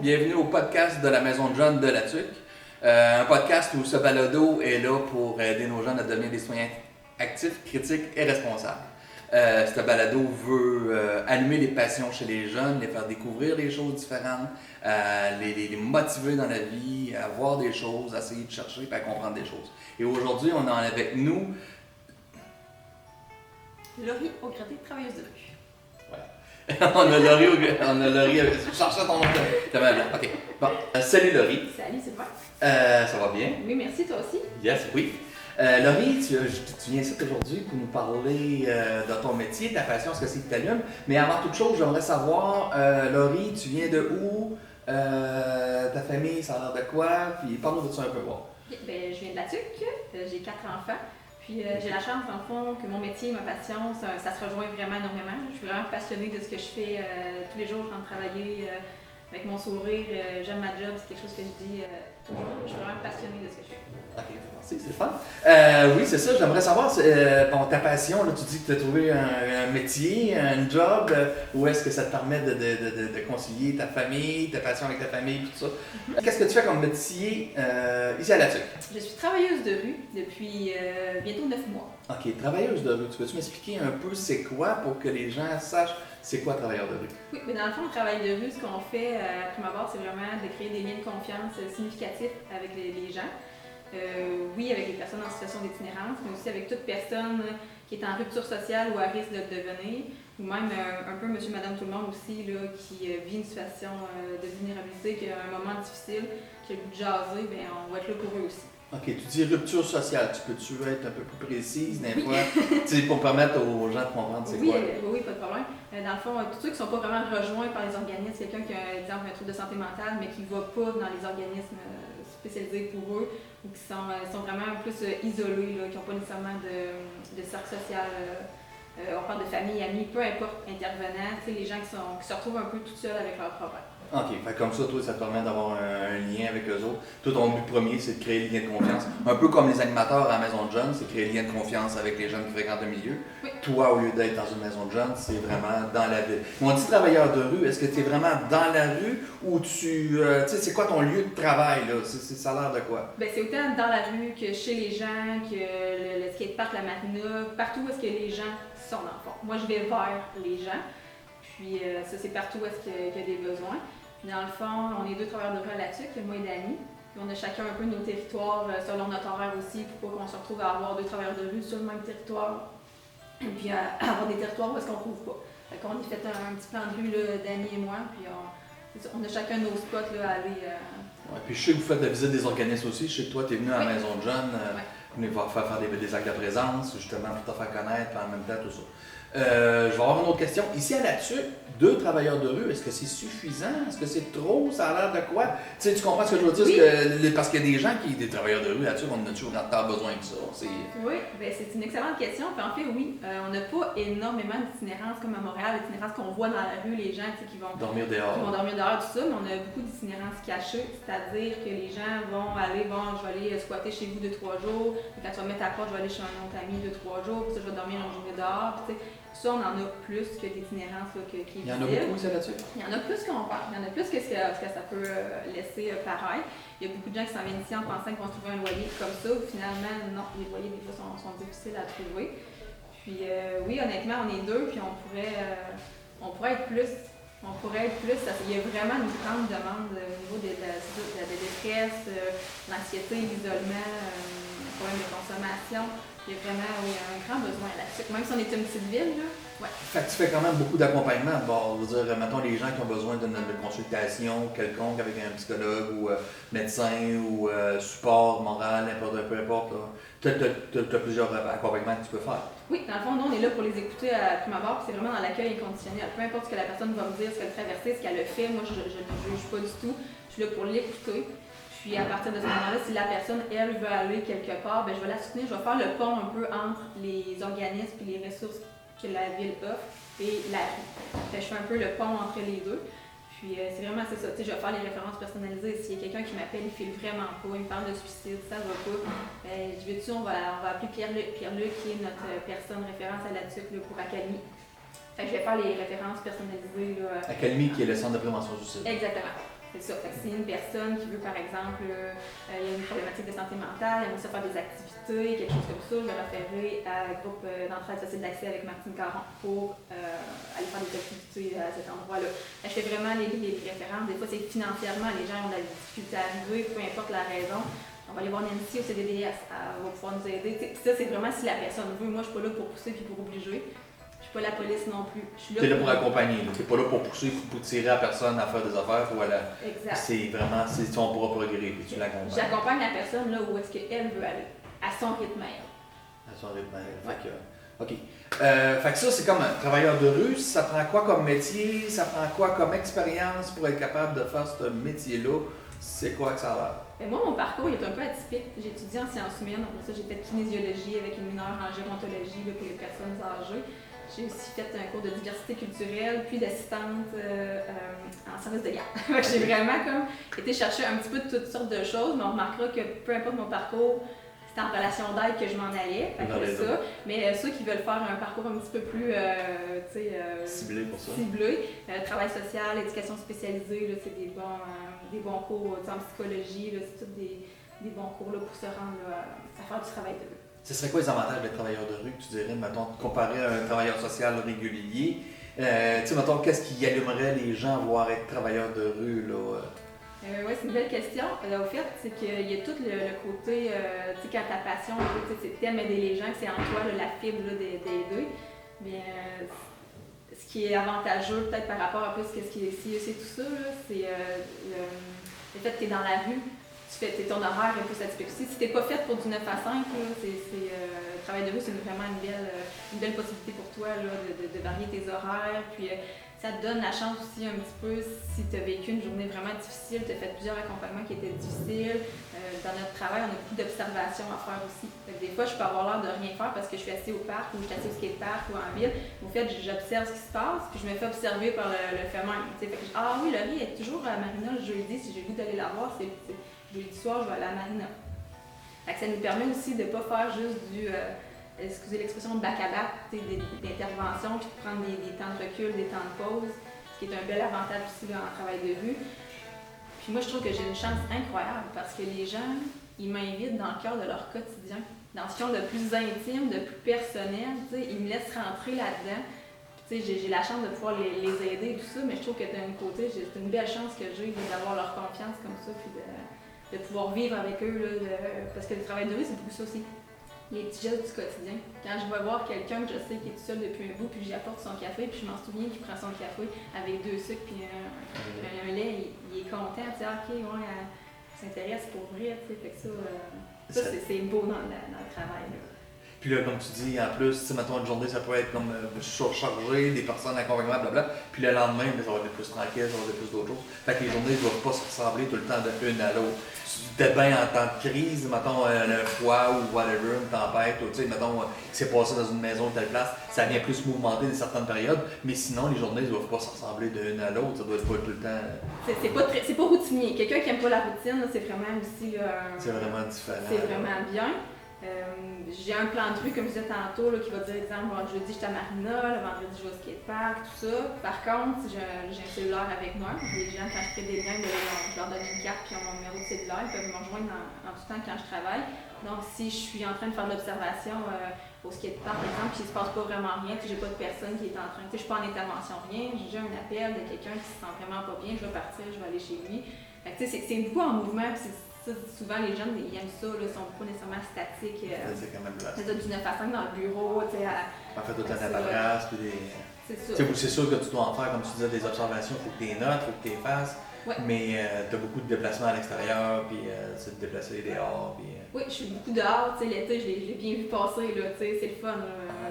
bienvenue au podcast de la Maison de Jeunes de la TUC. Un podcast où ce balado est là pour aider nos jeunes à devenir des citoyens actifs, critiques et responsables. Ce balado veut allumer les passions chez les jeunes, les faire découvrir des choses différentes, les motiver dans la vie, à voir des choses, à essayer de chercher et à comprendre des choses. Et aujourd'hui, on a avec nous Laurie Augraté, travailleuse de rue. on a Laurie, je cherchais ton nom, t'as mal. Ok, bon. Salut Laurie. Salut Sylvain. Ça va bien? Oui, merci, toi aussi. Yes, oui. Laurie, tu viens ici aujourd'hui pour nous parler de ton métier, de ta passion, ce que c'est qui t'allume. Mais avant toute chose, j'aimerais savoir, Laurie, tu viens de où? Ta famille, ça a l'air de quoi? Puis parle-nous de ça un peu. Bon. Okay, je viens de la TUC, j'ai 4 enfants. Puis j'ai la chance, dans le fond, que mon métier, ma passion, ça se rejoint vraiment énormément. Je suis vraiment passionnée de ce que je fais tous les jours. Je rentre travailler avec mon sourire. J'aime ma job, c'est quelque chose que je dis toujours. Je suis vraiment passionnée de ce que je fais. Ok, merci, c'est fun. Oui, c'est ça, j'aimerais savoir, bon, ta passion, là, tu dis que tu as trouvé un métier, un job, où est-ce que ça te permet de concilier ta famille, ta passion avec ta famille, tout ça. Qu'est-ce que tu fais comme métier ici à la TUC? Je suis travailleuse de rue depuis bientôt 9 mois. Ok, travailleuse de rue, tu peux-tu m'expliquer un peu c'est quoi pour que les gens sachent c'est quoi travailleur de rue? Oui, mais dans le fond, le travail de rue, ce qu'on fait à prime abord, c'est vraiment de créer des liens de confiance significatifs avec les gens. Oui, avec les personnes en situation d'itinérance, mais aussi avec toute personne qui est en rupture sociale ou à risque de le devenir, ou même un peu monsieur, madame, tout le monde aussi, là, qui vit une situation de vulnérabilité, qui a un moment difficile, qui a le goût de jaser, bien, on va être là pour eux aussi. Ok, tu dis rupture sociale, peux-tu être un peu plus précise des Oui. fois, pour permettre aux gens de comprendre c'est quoi? Oui, pas de problème. Dans le fond, tous ceux qui ne sont pas vraiment rejoints par les organismes, quelqu'un qui a, exemple, un trouble de santé mentale, mais qui ne va pas dans les organismes spécialisés pour eux, ou qui sont vraiment plus isolés, là, qui n'ont pas nécessairement de cercle social. On parle de famille, amis, peu importe, intervenants, les gens qui se retrouvent un peu tout seuls avec leurs problèmes. Ok, fait comme ça, toi, ça te permet d'avoir un lien avec eux autres. Toi, ton but premier, c'est de créer le lien de confiance. Un peu comme les animateurs à la maison de jeunes, c'est créer le lien de confiance avec les jeunes qui fréquentent le milieu. Oui. Toi, au lieu d'être dans une maison de jeunes, c'est vraiment dans la ville. Mais on dit travailleur de rue, est-ce que tu es vraiment dans la rue ou tu sais, c'est quoi ton lieu de travail, là? Ça a l'air de quoi? Ben, c'est autant dans la rue que chez les gens, que le skatepark, la marina, partout où est-ce que les gens sont dans le fond. Moi, je vais vers les gens, puis ça, c'est partout où est-ce qu'il y a des besoins. Dans le fond, on est 2 travailleurs de rue à la TUC, moi et Dani. Puis on a chacun un peu nos territoires selon notre horaire aussi, pour pas qu'on se retrouve à avoir 2 travailleurs de rue sur le même territoire. Et puis à avoir des territoires où est-ce qu'on ne trouve pas. Fait qu'on a fait un petit plan de rue, là, Dani et moi, puis on a chacun nos spots là, à aller. Ouais, puis je sais que vous faites la visite des organismes aussi. Je sais que toi, tu es venu à la maison de jeunes, venir faire des actes de présence, justement, pour te faire connaître, puis en même temps, tout ça. Je vais avoir une autre question. Ici à la TUC, 2 travailleurs de rue, est-ce que c'est suffisant? Est-ce que c'est trop? Ça a l'air de quoi? Tu sais, tu comprends ce que je veux dire? Oui. Parce qu'il y a des gens des travailleurs de rue à la TUC, on a toujours tant besoin que ça. Oui, ben c'est une excellente question. Puis en fait, oui, on n'a pas énormément d'itinérance comme à Montréal, l'itinérance qu'on voit dans la rue, les gens qui vont dormir dehors. Qui vont dormir dehors, tout ça, mais on a beaucoup d'itinérance cachée, c'est-à-dire que les gens vont aller, je vais aller squatter chez vous 2-3 jours, puis quand tu vas mettre ta porte, je vais aller chez un autre ami 2-3 jours, puis ça, je vais dormir une journée dehors, puis ça, on en a plus que d'itinérance qui est visible. Il y en a beaucoup, ça, là-dessus? Il y en a plus qu'on pense. Il y en a plus que ce que ça peut laisser paraître. Il y a beaucoup de gens qui s'en viennent ici en pensant qu'ils vont se trouver un loyer comme ça. Finalement, non, les loyers, des fois, sont difficiles à trouver. Puis oui, honnêtement, on est 2, puis on pourrait être plus. Il y a vraiment une grande demande au niveau de la détresse, l'anxiété, l'isolement, le problème de consommation. Il y a vraiment un grand besoin là-dessus. Même si on est une petite ville, là. Ouais. Fait que tu fais quand même beaucoup d'accompagnement. Bon, je veux dire, mettons les gens qui ont besoin d'une consultation quelconque avec un psychologue ou médecin ou support moral, peu importe. Tu as plusieurs accompagnements que tu peux faire. Oui, dans le fond, nous, on est là pour les écouter à prime abord, c'est vraiment dans l'accueil inconditionnel. Peu importe ce que la personne va me dire, ce qu'elle a traversé, ce qu'elle a fait, moi, je ne juge pas du tout. Je suis là pour l'écouter. Puis à partir de ce moment-là, si la personne, elle, veut aller quelque part, ben, je vais la soutenir, je vais faire le pont un peu entre les organismes et les ressources que la ville offre et la rue. Fait, je fais un peu le pont entre les deux. Puis c'est vraiment ça. Je vais faire les références personnalisées. S'il y a quelqu'un qui m'appelle, il file vraiment pas, il me parle de suicide, ça va pas. Je vais dessus, on va appeler Pierre-Luc. Pierre-Luc qui est notre personne référence à la TUC pour Académie. Fait que je vais faire les références personnalisées. Académie qui est le centre de prévention du suicide. Exactement. C'est ça. Fait que si une personne qui veut, par exemple, il y a une problématique de santé mentale, elle veut se faire des activités, quelque chose comme ça, je vais référer à un groupe d'entraide facile d'accès avec Martine Caron pour aller faire des activités à cet endroit-là. Je fais vraiment les références. Des fois, c'est financièrement, les gens ont de la difficulté à arriver, peu importe la raison. On va aller voir Nancy au CDDS, elle va pouvoir nous aider. Ça, c'est vraiment si la personne veut. Moi, je ne suis pas là pour pousser et pour obliger. Je ne suis pas la police non plus. Tu es là pour accompagner. Tu n'es pas là pour pousser, pour tirer à personne à faire des affaires. Voilà. Exact. C'est vraiment son propre gré. Tu l'accompagnes. J'accompagne la personne là où est-ce qu'elle veut aller, à son rythme. À son rythme. Ouais. OK. Fait que ça, c'est comme un travailleur de rue. Ça prend quoi comme métier? Ça prend quoi comme expérience pour être capable de faire ce métier-là? C'est quoi que ça a l'air? Moi, mon parcours est un peu atypique. J'ai étudié en sciences humaines. Après ça, j'ai fait kinésiologie avec une mineure en gérontologie là, pour les personnes âgées. J'ai aussi fait un cours de diversité culturelle, puis d'assistante en service de garde. J'ai vraiment comme été chercher un petit peu de toutes sortes de choses, mais on remarquera que peu importe mon parcours, c'était en relation d'aide que je m'en allais. Ça. Mais ceux qui veulent faire un parcours un petit peu plus ciblé pour ça. Travail social, éducation spécialisée, là, c'est des bons cours en psychologie, là, c'est tous des bons cours là, pour se rendre là, à faire du travail de rue. Ce serait quoi les avantages d'être travailleur de rue, tu dirais, mettons, comparé à un travailleur social régulier? Tu sais, mettons, qu'est-ce qui allumerait les gens à voir être travailleur de rue, là? Oui, c'est une belle question. Au fait, c'est qu'il y a tout le côté, tu sais, quand ta passion, c'est t'aimes aider les gens, que c'est en toi là, la fibre d'aider. Mais ce qui est avantageux, peut-être par rapport à plus ce qui est ici, c'est tout ça, c'est le fait que tu es dans la rue. Tu fais ton horaire un peu atypique aussi. Si tu n'es pas faite pour du 9 à 5, le travail de rue, c'est vraiment une belle possibilité pour toi là, de varier tes horaires. Puis ça te donne la chance aussi un petit peu, si tu as vécu une journée vraiment difficile, tu as fait plusieurs accompagnements qui étaient difficiles. Dans notre travail, on a beaucoup d'observations à faire aussi. Des fois, je peux avoir l'air de rien faire parce que je suis assise au parc ou je suis assise au skatepark ou en ville. Au fait, j'observe ce qui se passe puis je me fais observer par le fait même. Ah oui, Laurie est toujours à Marina le jeudi, si j'ai le goût d'aller la voir, jeudi soir, je vais aller à la Marina. Ça nous permet aussi de ne pas faire juste du, excusez l'expression, bac à bac, d'intervention, puis de prendre des temps de recul, des temps de pause, ce qui est un bel avantage aussi là, en travail de rue. Puis moi, je trouve que j'ai une chance incroyable parce que les gens, ils m'invitent dans le cœur de leur quotidien, dans ce qu'ils ont de plus intime, de plus personnel, ils me laissent rentrer là-dedans. J'ai la chance de pouvoir les aider et tout ça, mais je trouve que d'un côté, c'est une belle chance que j'ai d'avoir leur confiance comme ça, puis de pouvoir vivre avec eux, là, parce que le travail de rue, c'est beaucoup ça aussi. Les petits gestes du quotidien. Quand je vais voir quelqu'un que je sais qui est tout seul depuis un bout, puis j'y apporte son café, puis je m'en souviens qu'il prend son café avec 2 sucres puis un lait, il est content, tu sais, ok, ouais, elle s'intéresse pour vrai, tu sais, fait que ça c'est beau dans le travail. Là. Puis là, comme tu dis, en plus, tu sais, mettons une journée, ça peut être comme surchargé, des personnes accompagnement, blablabla. Puis le lendemain, ça va être plus tranquille, ça va être plus d'autres choses. Fait que les journées ne doivent pas se ressembler tout le temps de l'une à l'autre. Peut-être bien en temps de crise, mettons un froid ou whatever, une tempête, ou tu sais, mettons, qui s'est passé dans une maison de telle place, ça vient plus mouvementé dans certaines périodes. Mais sinon, les journées ne doivent pas se ressembler de l'une à l'autre, ça doit être pas tout le temps. C'est pas routinier. Quelqu'un qui n'aime pas la routine, c'est vraiment aussi. C'est vraiment différent. C'est vraiment bien. J'ai un plan de rue, comme je disais tantôt, là, qui va dire, exemple, le jeudi, je suis à Marina, le vendredi, je vais au skatepark, tout ça. Par contre, j'ai un cellulaire avec moi. Les gens, quand je fais des liens, je leur donne une carte qui ont mon numéro de cellulaire. Ils peuvent me rejoindre en tout temps quand je travaille. Donc, si je suis en train de faire de l'observation au skatepark, par exemple, puis il ne se passe pas vraiment rien, puis j'ai pas de personne qui est en train, je suis pas en intervention, rien, j'ai un appel de quelqu'un qui se sent vraiment pas bien, je vais partir, je vais aller chez lui. C'est beaucoup en mouvement, puis souvent, les jeunes, ils aiment ça, ils sont pas nécessairement statiques. C'est quand même c'est ça, du 9 à 5 dans le bureau, en fait, tout le temps à la paperasse, puis des... C'est ça. C'est sûr que tu dois en faire, comme tu disais, des observations, il faut que tu les notes, il faut que tu les fasses. Ouais. Mais tu as beaucoup de déplacements à l'extérieur, puis c'est de déplacer dehors. Puis, Oui, je suis beaucoup dehors. L'été, je l'ai bien vu passer. C'est le fun.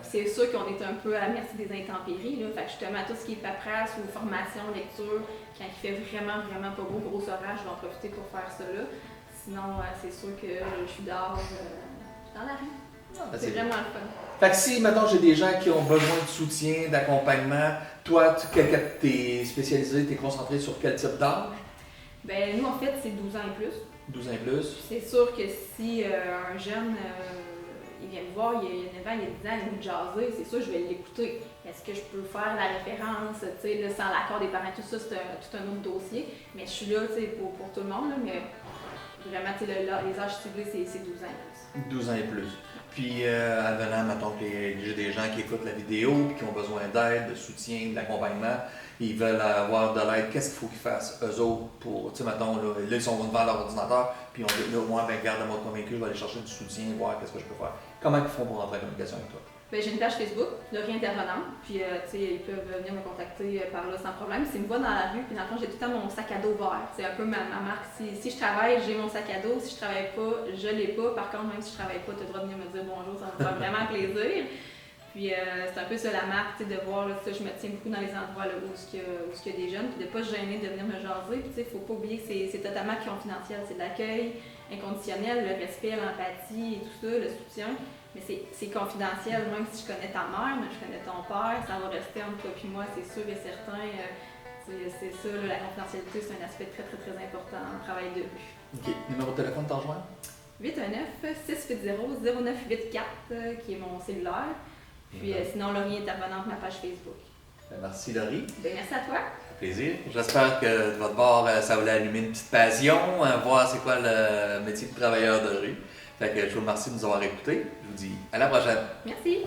C'est sûr qu'on est un peu à la merci des intempéries. Là. Fait que justement, tout ce qui est paperasse ou formation, lecture, quand il fait vraiment, vraiment pas beau, gros orage, je vais en profiter pour faire ça là. Sinon, c'est sûr que je suis dehors, je suis dans la rue. C'est vraiment le fun. Fait que si, maintenant j'ai des gens qui ont besoin de soutien, d'accompagnement, toi, tu es spécialisé, tu es concentré sur quel type d'âge? Ben, nous, en fait, c'est 12 ans et plus. 12 ans et plus. C'est sûr que si un jeune il vient me voir, il y a 9 ans, il y a 10 ans, il veut jaser, c'est sûr, je vais l'écouter. Est-ce que je peux faire la référence, tu sais, là, sans l'accord des parents, tout ça, c'est tout un autre dossier. Mais je suis là, tu sais, pour tout le monde, là, mais vraiment, tu sais, les âges ciblés, c'est 12 ans et plus. 12 ans et plus. Puis, advenant, mettons que j'ai des gens qui écoutent la vidéo, qui ont besoin d'aide, de soutien, d'accompagnement, ils veulent avoir de l'aide, qu'est-ce qu'il faut qu'ils fassent, eux autres, pour, tu sais, mettons, là, ils sont devant leur ordinateur, puis on dit, là, moi, ben, garde-moi convaincu, je vais aller chercher du soutien, voir qu'est-ce que je peux faire. Comment ils font pour entrer en communication avec toi? Ben, j'ai une page Facebook, Laurie Intervenante, puis tu sais, ils peuvent venir me contacter par là sans problème. S'ils me voient dans la rue, puis dans le fond, j'ai tout le temps mon sac à dos vert. C'est un peu ma marque. Si je travaille, j'ai mon sac à dos. Si je travaille pas, je l'ai pas. Par contre, même si je travaille pas, tu as le droit de venir me dire bonjour, ça me fait vraiment plaisir. Puis c'est un peu ça la marque, de voir, là, ça, je me tiens beaucoup dans les endroits là, où il y a des jeunes, puis de ne pas se gêner de venir me jaser. Puis il ne faut pas oublier que c'est totalement confidentiel. C'est de l'accueil inconditionnel, le respect, l'empathie et tout ça, le soutien. Mais c'est confidentiel, même si je connais ta mère, même si je connais ton père, ça va rester entre toi et moi, c'est sûr et certain. C'est ça, là, la confidentialité, c'est un aspect très, très, très important dans le travail de rue. OK. Numéro de téléphone, t'en rejoins? 819-680-0984, qui est mon cellulaire. Puis sinon, Laurie Intervenante, ma page Facebook. Merci, Laurie. Ben, merci à toi. Plaisir. J'espère que de votre bord, ça va allumer une petite passion, voir c'est quoi le métier de travailleur de rue. Fait que je vous remercie de nous avoir écoutés. Je vous dis à la prochaine. Merci.